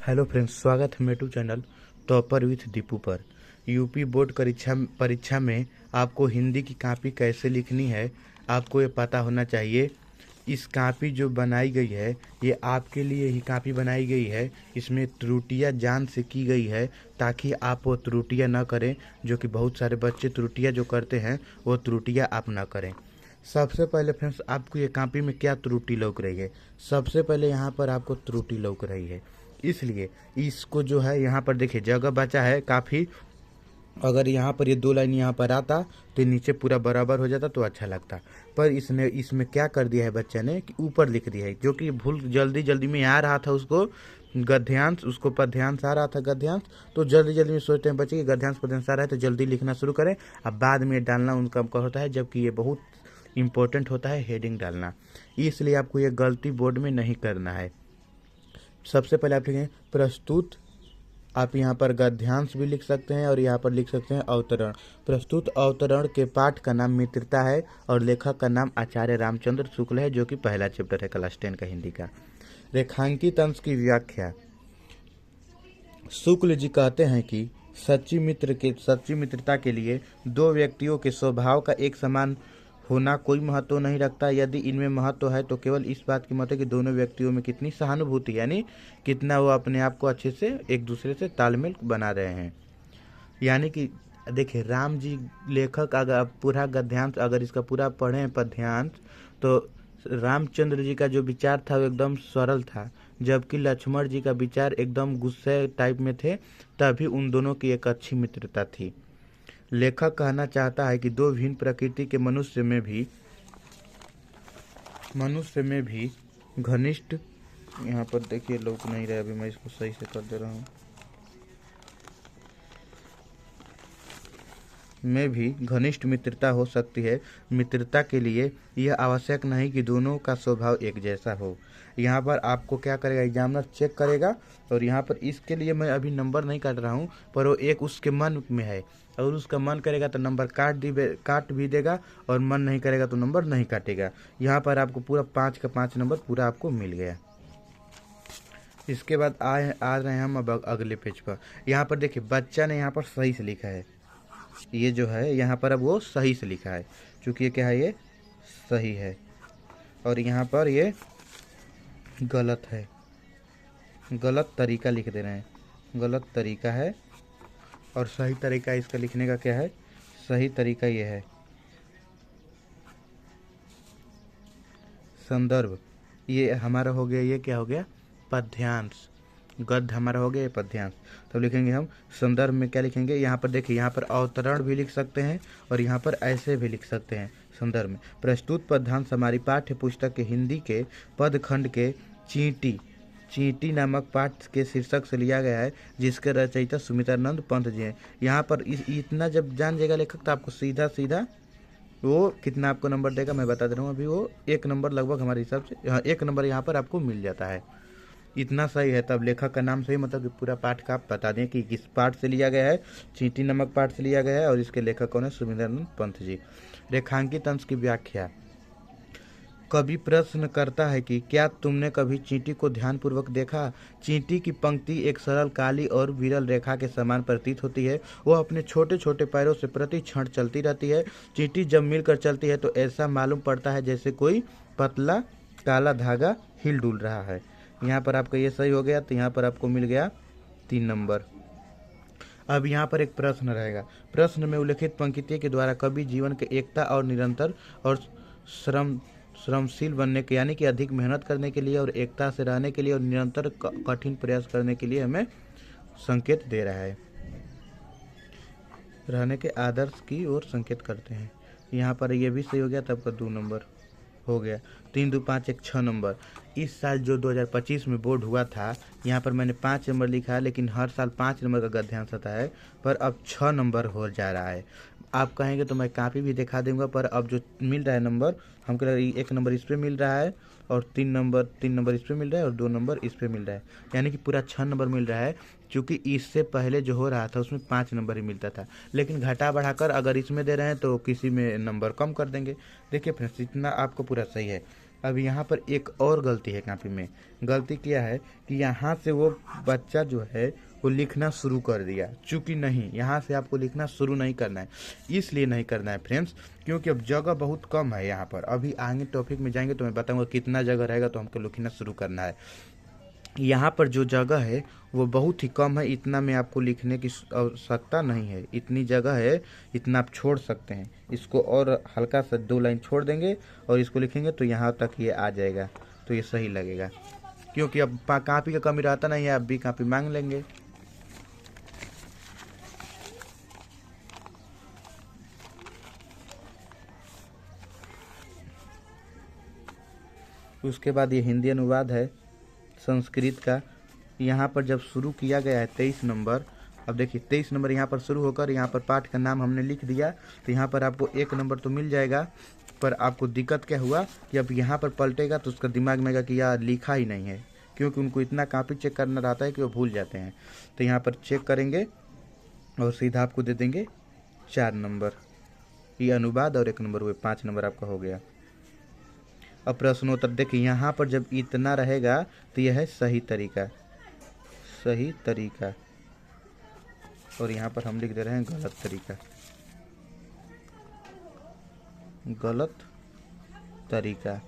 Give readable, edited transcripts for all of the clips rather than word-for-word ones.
Hello friends, स्वागत है मेटू channel topper with Deepu पर। यूपी बोर्ड परीक्षा में आपको हिंदी की कॉपी कैसे लिखनी है आपको ये पता होना चाहिए। इस कॉपी जो बनाई गई है ये आपके लिए ही कॉपी बनाई गई है। इसमें त्रुटियां जान से की गई है ताकि आप वो त्रुटियां ना करें, जो कि बहुत सारे बच्चे त्रुटियां जो करते हैं वो त्रुटियां आप ना करें। सबसे पहले फ्रेंड्स, आपको ये कॉपी में क्या त्रुटि लौक रही है? सबसे पहले यहाँ पर आपको त्रुटि लौक रही है, इसलिए इसको जो है यहाँ पर देखिए जगह बचा है काफ़ी। अगर यहाँ पर ये दो लाइन यहाँ पर आता तो नीचे पूरा बराबर हो जाता तो अच्छा लगता, पर इसने इसमें क्या कर दिया है बच्चे ने कि ऊपर लिख दिया है, जो कि भूल जल्दी जल्दी में आ रहा था उसको गद्यांश, उसको पद्यांश आ रहा था गद्यांश। तो जल्दी जल्दी में सोचते हैं बच्चे कि गद्यांश पद्यांश आ रहा है तो जल्दी लिखना शुरू करें। अब बाद में डालना उनका होता है, जबकि ये बहुत इंपॉर्टेंट होता है हेडिंग डालना। इसलिए आपको ये गलती बोर्ड में नहीं करना है। सबसे पहले आप लिखें प्रस्तुत। आप यहाँ पर गद्यांश भी लिख सकते हैं और यहाँ पर लिख सकते हैं अवतरण। प्रस्तुत अवतरण के पाठ का नाम मित्रता है और लेखक का नाम आचार्य रामचंद्र शुक्ल है, जो कि पहला चैप्टर है क्लास 10 का हिंदी का। रेखांकित अंश की व्याख्या। शुक्ल जी कहते हैं कि सच्ची मित्रता के लिए दो व्यक्तियों के स्वभाव का एक समान होना कोई महत्व नहीं रखता। यदि इनमें महत्व है तो केवल इस बात की महत्व है कि दोनों व्यक्तियों में कितनी सहानुभूति, यानी कितना वो अपने आप को अच्छे से एक दूसरे से तालमेल बना रहे हैं। यानी कि देखिए राम जी लेखक, अगर आप पूरा गद्यांश अगर इसका पूरा पढ़ें पद्यांश, तो रामचंद्र जी का जो विचार था वो एकदम सरल था, जबकि लक्ष्मण जी का विचार एकदम गुस्से टाइप में थे। तभी उन दोनों की एक अच्छी मित्रता थी। लेखक कहना चाहता है कि दो भिन्न प्रकृति के मनुष्य में भी घनिष्ठ, यहाँ पर देखिए लोग नहीं रहे, अभी मैं इसको सही से कर दे रहा हूँ, में भी घनिष्ठ मित्रता हो सकती है। मित्रता के लिए यह आवश्यक नहीं कि दोनों का स्वभाव एक जैसा हो। यहाँ पर आपको क्या करेगा, एग्जामिनर चेक करेगा, और यहाँ पर इसके लिए मैं अभी नंबर नहीं काट रहा हूँ, पर वो एक उसके मन में है, और उसका मन करेगा तो नंबर काट भी देगा, और मन नहीं करेगा तो नंबर नहीं काटेगा। यहाँ पर आपको पूरा 5 का 5 नंबर पूरा आपको मिल गया। इसके बाद आ रहे हैं हम अब अगले पेज पर। यहाँ पर देखिए बच्चा ने यहाँ पर सही से लिखा है, ये जो है यहाँ पर अब वो सही से लिखा है, क्योंकि ये क्या है, ये सही है, और यहाँ पर ये गलत है, गलत तरीका लिख दे रहे हैं, गलत तरीका है। और सही तरीका इसका लिखने का क्या है, सही तरीका ये है संदर्भ। ये हमारा हो गया, ये क्या हो गया, पद्यांश। गद्य हमारा हो गया, ये पद्यांश। तो लिखेंगे हम संदर्भ में क्या लिखेंगे, यहाँ पर देखिए यहाँ पर अवतरण भी लिख सकते हैं और यहाँ पर ऐसे भी लिख सकते हैं संदर्भ में। प्रस्तुत पद्यांश हमारी पाठ्य पुस्तक के हिंदी के पदखंड के चींटी नामक पाठ के शीर्षक से लिया गया है, जिसके रचयिता सुमित्रानंद पंत जी हैं। यहाँ पर इतना जब जान जाएगा लेखक तो आपको सीधा सीधा वो कितना आपको नंबर देगा मैं बता दे रहा हूँ अभी। वो 1 नंबर लगभग हमारे हिसाब से, यहाँ 1 नंबर यहाँ पर आपको मिल जाता है। इतना सही है, तब लेखक का नाम सही, मतलब कि पूरा पाठ का आप बता दें कि किस पाठ से लिया गया है। चींटी नमक पाठ से लिया गया है और इसके लेखक कौन है, सुमित्रानंद पंत जी। रेखांकित अंश की व्याख्या। कवि प्रश्न करता है कि क्या तुमने कभी चींटी को ध्यानपूर्वक देखा? चींटी की पंक्ति एक सरल काली और विरल रेखा के समान प्रतीत होती है। वह अपने छोटे छोटे पैरों से प्रति क्षण चलती रहती है। चींटी जब मिलकर चलती है तो ऐसा मालूम पड़ता है जैसे कोई पतला काला धागा हिल डुल रहा है। यहाँ पर आपका ये सही हो गया, तो यहाँ पर आपको मिल गया 3 नंबर। अब यहाँ पर एक प्रश्न रहेगा। प्रश्न में उल्लेखित पंक्ति के द्वारा कवि जीवन के एकता और निरंतर और श्रमशील बनने के, यानी कि अधिक मेहनत करने के लिए और एकता से रहने के लिए और निरंतर कठिन प्रयास करने के लिए हमें संकेत दे रहा है, रहने के आदर्श की ओर संकेत करते हैं। यहाँ पर ये भी सही हो गया, तब का 2 नंबर हो गया। 3 2 5 1 6 नंबर। इस साल जो 2025 में बोर्ड हुआ था, यहाँ पर मैंने 5 नंबर लिखा है, लेकिन हर साल 5 नंबर का गद्यांश आता है, पर अब 6 नंबर हो जा रहा है। आप कहेंगे तो मैं कापी भी दिखा दूंगा, पर अब जो मिल रहा है नंबर, हमको 1 नंबर इस पर मिल रहा है और 3 नंबर इस पर मिल रहा है और 2 नंबर इस पर मिल रहा है, यानी कि पूरा 6 नंबर मिल रहा है। क्योंकि इससे पहले जो हो रहा था उसमें 5 नंबर ही मिलता था, लेकिन घटा बढ़ाकर अगर इसमें दे रहे हैं तो किसी में नंबर कम कर देंगे। देखिए फ्रेंड्स, इतना आपको पूरा सही है। अब यहाँ पर एक और गलती है कॉपी में। गलती क्या है कि यहाँ से वो बच्चा जो है वो लिखना शुरू कर दिया, चूंकि नहीं, यहाँ से आपको लिखना शुरू नहीं करना है। इसलिए नहीं करना है फ्रेंड्स क्योंकि अब जगह बहुत कम है यहाँ पर। अभी आगे टॉपिक में जाएंगे तो मैं बताऊंगा कितना जगह रहेगा तो हमको लिखना शुरू करना है। यहाँ पर जो जगह है वो बहुत ही कम है, इतना में आपको लिखने की आवश्यकता नहीं है। इतनी जगह है, इतना आप छोड़ सकते हैं। इसको और हल्का सा 2 लाइन छोड़ देंगे और इसको लिखेंगे तो यहाँ तक ये आ जाएगा, तो ये सही लगेगा। क्योंकि अब कापी का कमी रहता नहीं है, आप भी कापी मांग लेंगे। उसके बाद ये हिंदी अनुवाद है संस्कृत का। यहाँ पर जब शुरू किया गया है 23 नंबर, अब देखिए 23 नंबर यहाँ पर शुरू होकर यहाँ पर पाठ का नाम हमने लिख दिया तो यहाँ पर आपको 1 नंबर तो मिल जाएगा। पर आपको दिक्कत क्या हुआ कि अब यहाँ पर पलटेगा तो उसका दिमाग में आएगा कि यार लिखा ही नहीं है, क्योंकि उनको इतना कापी चेक करना रहता है कि वो भूल जाते हैं। तो यहाँ पर चेक करेंगे और सीधा आपको दे देंगे 4 नंबर। ये अनुवाद और 1 नंबर हुए, 5 नंबर आपका हो गया। अब प्रश्नोत्तर देखिए, यहाँ पर जब इतना रहेगा तो यह है सही तरीका, सही तरीका, और यहाँ पर हम लिख दे रहे हैं गलत तरीका, गलत तरीका।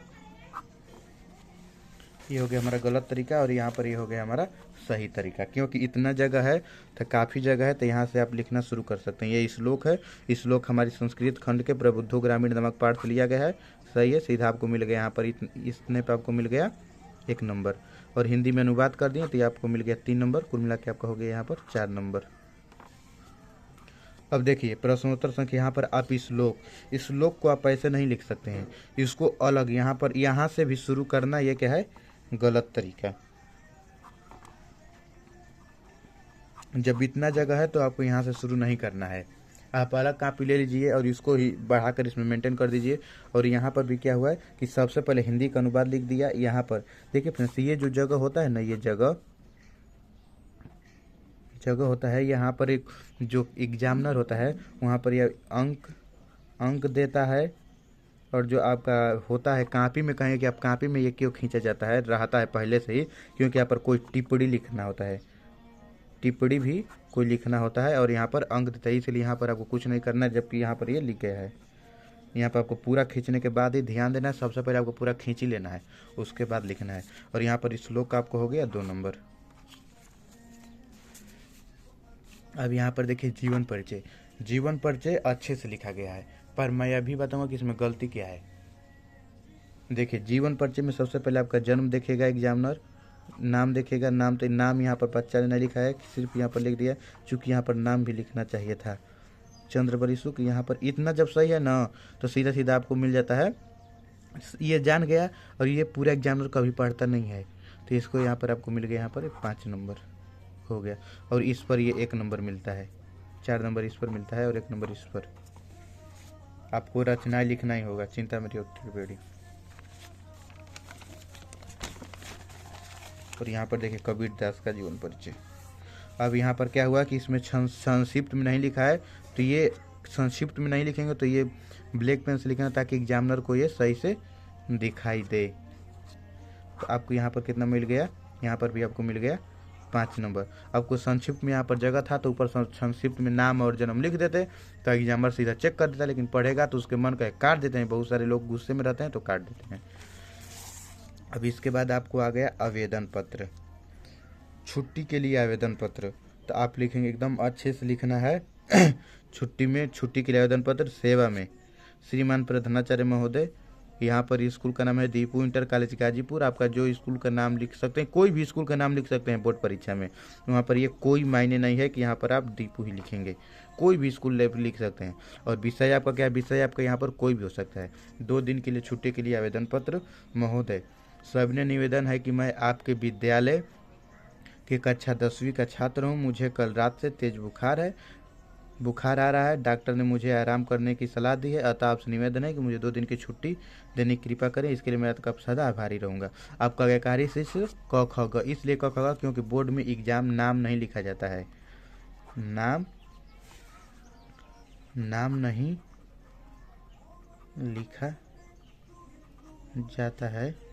ये हो गया हमारा गलत तरीका और यहाँ पर ये हो गया हमारा सही तरीका। क्योंकि इतना जगह है तो काफ़ी जगह है, तो यहाँ से आप लिखना शुरू कर सकते हैं। ये श्लोक है, श्लोक हमारी संस्कृत खंड के प्रबुद्धो ग्रामीण नामक पाठ से लिया गया है। सही है, सीधा आपको मिल गया यहाँ पर इतने पे आपको मिल गया 1 नंबर। और हिंदी में अनुवाद कर दिए तो ये आपको मिल गया 3 नंबर। कुल मिला के आपका हो गया यहाँ पर 4 नंबर। अब देखिए प्रश्नोत्तर संख्या, यहाँ पर आप श्लोक को आप ऐसे नहीं लिख सकते हैं, इसको अलग यहाँ पर यहाँ से भी शुरू करना, ये क्या है गलत तरीका। जब इतना जगह है तो आपको यहाँ से शुरू नहीं करना है, आप अलग कापी ले लीजिए और इसको ही बढ़ाकर इसमें मेंटेन कर दीजिए। और यहाँ पर भी क्या हुआ है कि सबसे पहले हिंदी का अनुवाद लिख दिया। यहाँ पर देखिए फ्रेंड्स, ये जो जगह होता है ना, ये जगह होता है, यहाँ पर एक जो एग्जामिनर होता है वहाँ पर यह अंक देता है। और जो आपका होता है कापी में, कहेंगे कि आप कापी में ये क्यों खींचा जाता है, रहता है पहले से ही, क्योंकि यहाँ पर कोई टिप्पणी लिखना होता है, टिप्पणी भी कोई लिखना होता है और यहाँ पर अंक देता है। इसलिए यहाँ पर आपको कुछ नहीं करना है, जबकि यहाँ पर ये लिख गया है। यहाँ पर आपको पूरा खींचने के बाद ही ध्यान देना है, सबसे पहले आपको पूरा खींच ही लेना है, उसके बाद लिखना है। और यहाँ पर इस श्लोक का आपको हो गया 2 नंबर। अब यहाँ पर देखिए जीवन परिचय, जीवन परिचय अच्छे से लिखा गया है, पर मैं अभी बताऊंगा कि इसमें गलती क्या है। देखिए जीवन परिचय में सबसे पहले आपका जन्म देखेगा एग्जामिनर, नाम देखेगा, नाम तो नाम यहाँ पर बच्चा ने नहीं लिखा है, सिर्फ यहाँ पर लिख दिया, चूँकि यहाँ पर नाम भी लिखना चाहिए था, चंद्रवरी शुक्ल। यहाँ पर इतना जब सही है ना तो सीधा सीधा आपको मिल जाता है, ये जान गया। और ये पूरा एग्जामिनर कभी पढ़ता नहीं है, तो इसको यहाँ पर आपको मिल गया यहाँ पर 5 नंबर हो गया। और इस पर ये 1 नंबर मिलता है, 4 नंबर इस पर मिलता है और 1 नंबर इस पर। आपको रचनाएं लिखना ही होगा, चिंता मेरी त्रिवेदी। और यहाँ पर देखिए कबीर दास का जीवन परिचय। अब यहाँ पर क्या हुआ कि इसमें संक्षिप्त में नहीं लिखा है, तो ये संक्षिप्त में नहीं लिखेंगे तो ये ब्लैक पेन से लिखना, ताकि एग्जामिनर को ये सही से दिखाई दे। तो आपको यहाँ पर कितना मिल गया, यहाँ पर भी आपको मिल गया 5 नंबर। आपको संक्षिप्त में यहाँ पर जगह था तो ऊपर संक्षिप्त में नाम और जन्म लिख देते तो एग्जामिनर सीधा चेक कर देता, लेकिन पढ़ेगा तो उसके मन का काट देते हैं। बहुत सारे लोग गुस्से में रहते हैं तो काट देते हैं। अब इसके बाद आपको आ गया आवेदन पत्र, छुट्टी के लिए आवेदन पत्र। तो आप लिखेंगे एकदम अच्छे से लिखना है छुट्टी के लिए आवेदन पत्र, सेवा में श्रीमान प्रधानाचार्य महोदय। यहाँ पर स्कूल का नाम है दीपू इंटर कॉलेज गाजीपुर। आपका जो स्कूल का नाम लिख सकते हैं, कोई भी स्कूल का नाम लिख सकते हैं बोर्ड परीक्षा में, वहाँ पर ये कोई मायने नहीं है कि यहाँ पर आप दीपू ही लिखेंगे, कोई भी स्कूल लिख सकते हैं। और विषय आपका क्या है, विषय आपका यहाँ पर कोई भी हो सकता है। 2 दिन के लिए छुट्टी के लिए आवेदन पत्र महोदय, सविनय निवेदन है कि मैं आपके विद्यालय के कक्षा 10वीं का छात्र हूँ। मुझे कल रात से तेज बुखार आ रहा है, डॉक्टर ने मुझे आराम करने की सलाह दी है, अतः आपसे निवेदन है कि मुझे 2 दिन की छुट्टी देने की कृपा करें। इसके लिए मैं आपका सदा आभारी रहूँगा। आपका कार्यकारी शिष्य क ख ग, इसलिए क ख ग क्योंकि बोर्ड में एग्जाम नाम नहीं लिखा जाता है, नाम नहीं लिखा जाता है